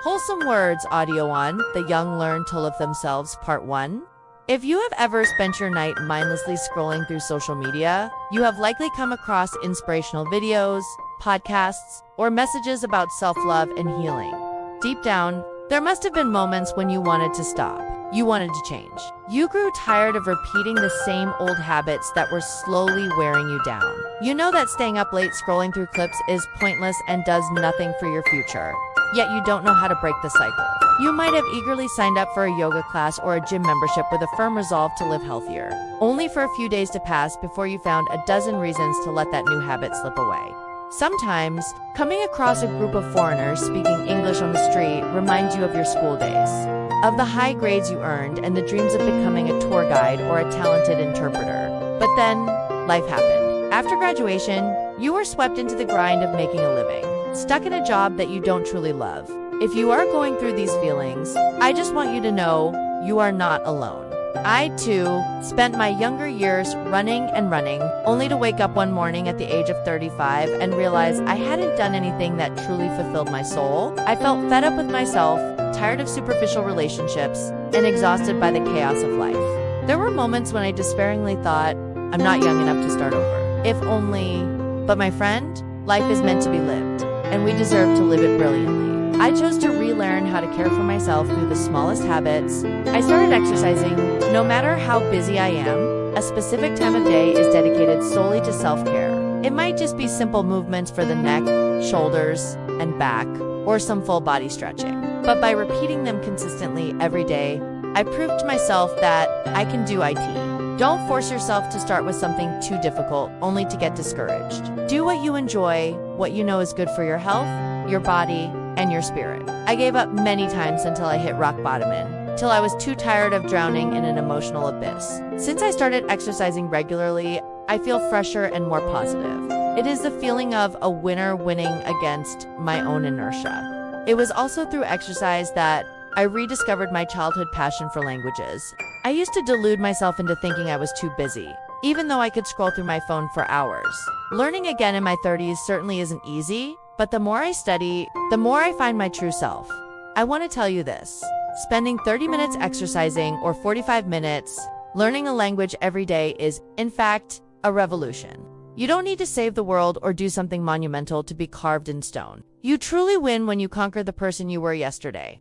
Wholesome Words Audio on The Young Learn to Love Themselves Part 1. If you have ever spent your night mindlessly scrolling through social media, you have likely come across inspirational videos, podcasts, or messages about self-love and healing. Deep down, there must have been moments when you wanted to stop. You wanted to change. You grew tired of repeating the same old habits that were slowly wearing you down. You know that staying up late scrolling through clips is pointless and does nothing for your future. Yet you don't know how to break the cycle. You might have eagerly signed up for a yoga class or a gym membership with a firm resolve to live healthier, only for a few days to pass before you found a dozen reasons to let that new habit slip away. Sometimes, coming across a group of foreigners speaking English on the street reminds you of your school days, of the high grades you earned and the dreams of becoming a tour guide or a talented interpreter. But then, life happened. After graduation, you were swept into the grind of making a living, stuck in a job that you don't truly love. If you are going through these feelings, I just want you to know you are not alone. I, too, spent my younger years running and running, only to wake up one morning at the age of 35 and realize I hadn't done anything that truly fulfilled my soul. I felt fed up with myself, tired of superficial relationships, and exhausted by the chaos of life. There were moments when I despairingly thought, I'm not young enough to start over. If only... But my friend, life is meant to be lived, and we deserve to live it brilliantly. I chose to relearn how to care for myself through the smallest habits. I started exercising. No matter how busy I am, a specific time of day is dedicated solely to self-care. It might just be simple movements for the neck, shoulders, and back, or some full body stretching. But by repeating them consistently every day, I proved to myself that I can do IT. Don't force yourself to start with something too difficult, only to get discouraged. Do what you enjoy, what you know is good for your health, your body, and your spirit. I gave up many times until I hit rock bottom till I was too tired of drowning in an emotional abyss. Since I started exercising regularly, I feel fresher and more positive. It is the feeling of a winner winning against my own inertia. It was also through exercise that I rediscovered my childhood passion for languages. I used to delude myself into thinking I was too busy, even though I could scroll through my phone for hours. Learning again in my 30s certainly isn't easy, but the more I study, the more I find my true self. I want to tell you this. Spending 30 minutes exercising or 45 minutes learning a language every day is, in fact, a revolution. You don't need to save the world or do something monumental to be carved in stone. You truly win when you conquer the person you were yesterday.